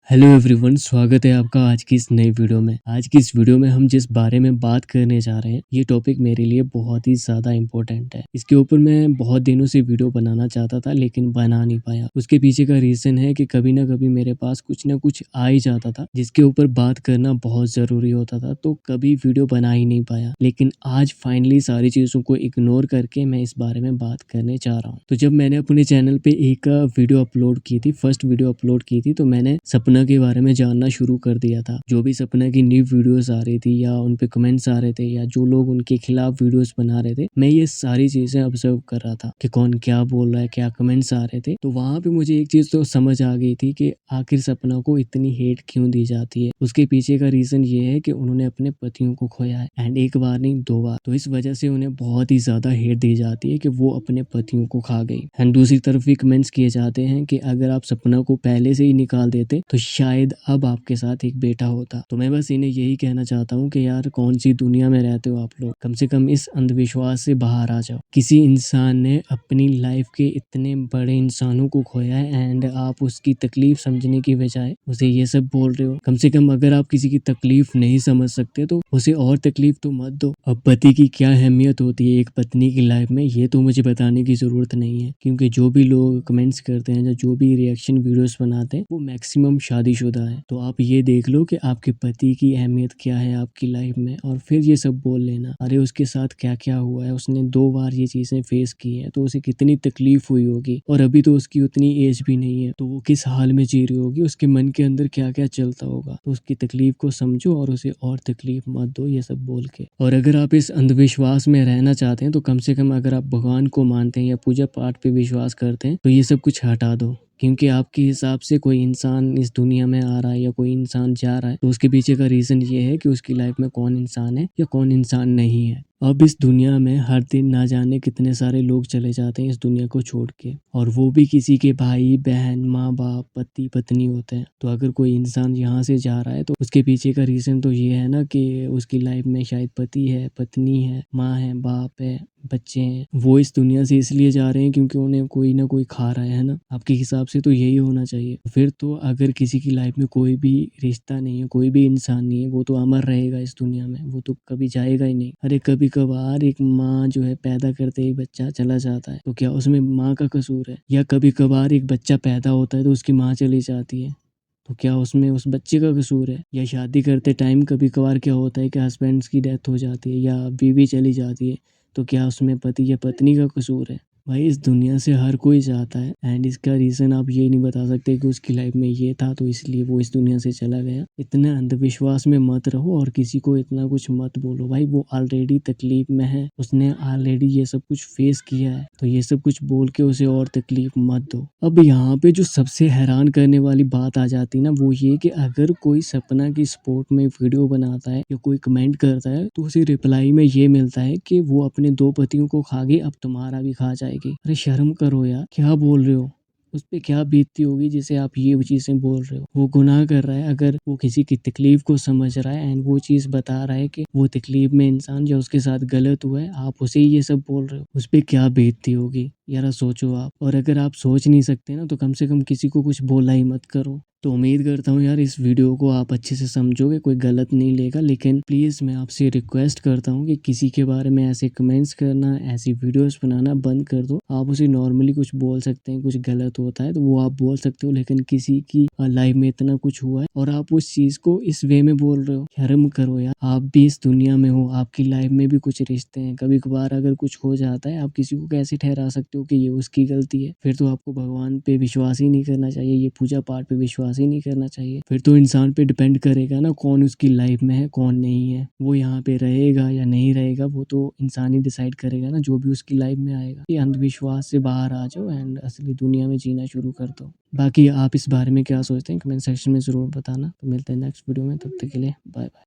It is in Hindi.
हेलो एवरीवन, स्वागत है आपका आज की इस नई वीडियो में। आज की इस वीडियो में हम जिस बारे में बात करने जा रहे हैं, ये टॉपिक मेरे लिए बहुत ही ज़्यादा इम्पोर्टेंट है। इसके ऊपर मैं बहुत दिनों से वीडियो बनाना चाहता था, लेकिन बना नहीं पाया। उसके पीछे का रीज़न है कि कभी ना कभी मेरे पास कुछ ना कुछ आ ही जाता था, जिसके ऊपर बात करना बहुत ज़रूरी होता था, तो कभी वीडियो बना ही नहीं पाया। लेकिन आज फाइनली सारी चीज़ों को इग्नोर करके मैं इस बारे में बात करने जा रहा हूँ। तो जब मैंने अपने चैनल पे एक वीडियो अपलोड की थी, फर्स्ट वीडियो अपलोड की थी, तो मैंने सपना के बारे में जानना शुरू कर दिया था। जो भी सपना की न्यू वीडियोस आ रही थी या उन पे कमेंट्स आ रहे थे या जो लोग उनके खिलाफ वीडियोस बना रहे थे, मैं ये सारी चीजें ऑब्जर्व कर रहा था कि कौन क्या बोल रहा है, क्या कमेंट्स आ रहे थे। तो वहां पे मुझे एक चीज तो समझ आ गई थी कि आखिर सपना को इतनी हेट क्यों दी जाती है। उसके पीछे का रीजन ये है कि उन्होंने अपने पतियों को खोया है, एंड एक बार नहीं 2 बार। तो इस वजह से उन्हें बहुत ही ज्यादा हेट दी जाती है कि वो अपने पतियों को खा गई। एंड दूसरी तरफ भी कमेंट्स किए जाते हैं कि अगर आप सपना को पहले से ही निकाल देते तो शायद अब आपके साथ एक बेटा होता। तो मैं बस इन्हें यही कहना चाहता हूँ कि यार, कौन सी दुनिया में रहते हो आप लोग। कम से कम इस अंधविश्वास से बाहर आ जाओ। किसी इंसान ने अपनी लाइफ के इतने बड़े इंसानों को खोया है, एंड आप उसकी तकलीफ समझने की बजाय उसे ये सब बोल रहे हो। कम से कम अगर आप किसी की तकलीफ नहीं समझ सकते तो उसे और तकलीफ तो मत दो। अब पति की क्या अहमियत होती है एक पत्नी की लाइफ में, ये तो मुझे बताने की जरूरत नहीं है, क्योंकि जो भी लोग कमेंट्स करते हैं या जो भी रिएक्शन वीडियोस बनाते हैं, वो मैक्सिमम शादीशुदा है। तो आप ये देख लो कि आपके पति की अहमियत क्या है आपकी लाइफ में, और फिर ये सब बोल लेना। अरे उसके साथ क्या क्या हुआ है, उसने 2 बार ये चीजें फेस की है, तो उसे कितनी तकलीफ हुई होगी, और अभी तो उसकी उतनी एज भी नहीं है, तो वो किस हाल में जी रही होगी, उसके मन के अंदर क्या क्या चलता होगा। तो उसकी तकलीफ को समझो और उसे और तकलीफ मत दो ये सब बोल के। और अगर आप इस अंधविश्वास में रहना चाहते हैं, तो कम से कम अगर आप भगवान को मानते हैं या पूजा पाठ पे विश्वास करते हैं, तो ये सब कुछ हटा दो। क्योंकि आपके हिसाब से कोई इंसान इस दुनिया में आ रहा है या कोई इंसान जा रहा है, तो उसके पीछे का रीज़न ये है कि उसकी लाइफ में कौन इंसान है या कौन इंसान नहीं है। अब इस दुनिया में हर दिन ना जाने कितने सारे लोग चले जाते हैं इस दुनिया को छोड़ के, और वो भी किसी के भाई बहन, माँ बाप, पति पत्नी होते हैं। तो अगर कोई इंसान यहाँ से जा रहा है, तो उसके पीछे का रीज़न तो ये है ना कि उसकी लाइफ में शायद पति है, पत्नी है, माँ है, बाप है, बच्चे हैं। वो इस दुनिया से इसलिए जा रहे हैं क्योंकि उन्हें कोई ना कोई खा रहा है ना। आपके हिसाब से तो यही होना चाहिए। फिर तो अगर किसी की लाइफ में कोई भी रिश्ता नहीं है, कोई भी इंसान नहीं है, वो तो अमर रहेगा इस दुनिया में, वो तो कभी जाएगा ही नहीं। अरे कभी कभार एक माँ जो है पैदा करते ही बच्चा चला जाता है, तो क्या उसमें माँ का कसूर है? या कभी कभार एक बच्चा पैदा होता है तो उसकी माँ चली जाती है, तो क्या उसमें उस बच्चे का कसूर है? या शादी करते टाइम कभी कभार क्या होता है कि हस्बैंड्स की डेथ हो जाती है या बीवी चली जाती है, तो क्या उसमें पति या पत्नी का कसूर है? भाई इस दुनिया से हर कोई जाता है, एंड इसका रीज़न आप ये नहीं बता सकते कि उसकी लाइफ में ये था तो इसलिए वो इस दुनिया से चला गया। इतना अंधविश्वास में मत रहो और किसी को इतना कुछ मत बोलो। भाई वो ऑलरेडी तकलीफ में है, उसने ऑलरेडी ये सब कुछ फेस किया है, तो ये सब कुछ बोल के उसे और तकलीफ मत दो। अब यहाँ पे जो सबसे हैरान करने वाली बात आ जाती ना, वो ये कि अगर कोई सपना की सपोर्ट में वीडियो बनाता है या कोई कमेंट करता है, तो उसे रिप्लाई में ये मिलता है कि वो अपने 2 पतियों को खा गई, अब तुम्हारा भी खा जाएगी। अरे शर्म करो यार, क्या बोल रहे हो? उस पे क्या बीतती होगी जिसे आप ये चीजें बोल रहे हो? वो गुनाह कर रहा है। अगर वो किसी की तकलीफ को समझ रहा है एंड वो चीज बता रहा है कि वो तकलीफ में इंसान जो उसके साथ गलत हुआ है, आप उसे ये सब बोल रहे हो, उस पे क्या बीतती होगी यार, सोचो आप। और अगर आप सोच नहीं सकते ना, तो कम से कम किसी को कुछ बोला ही मत करो। तो उम्मीद करता हूँ यार इस वीडियो को आप अच्छे से समझोगे, कोई गलत नहीं लेगा। लेकिन प्लीज़ मैं आपसे रिक्वेस्ट करता हूँ कि किसी के बारे में ऐसे कमेंट्स करना, ऐसी वीडियोस बनाना बंद कर दो। आप उसे नॉर्मली कुछ बोल सकते हैं, कुछ गलत होता है तो वो आप बोल सकते हो, लेकिन किसी की लाइफ में इतना कुछ हुआ है और आप उस चीज़ को इस वे में बोल रहे हो, शर्म करो यार। आप भी इस दुनिया में हो, आपकी लाइफ में भी कुछ रिश्ते हैं। कभी कभार अगर कुछ हो जाता है, आप किसी को कैसे ठहरा सकते हो कि ये उसकी गलती है? फिर तो आपको भगवान पे विश्वास ही नहीं करना चाहिए, ये पूजा पाठ पे विश्वास ही नहीं करना चाहिए। फिर तो इंसान पे डिपेंड करेगा ना कौन उसकी लाइफ में है, कौन नहीं है। वो यहाँ पे रहेगा या नहीं रहेगा, वो तो इंसान ही डिसाइड करेगा ना, जो भी उसकी लाइफ में आएगा। ये अंधविश्वास से बाहर आ जाओ एंड असली दुनिया में जीना शुरू कर दो। बाकी आप इस बारे में क्या सोचते हैं कमेंट सेक्शन में ज़रूर बताना। तो मिलते हैं नेक्स्ट वीडियो में, तब तक के लिए बाय बाय।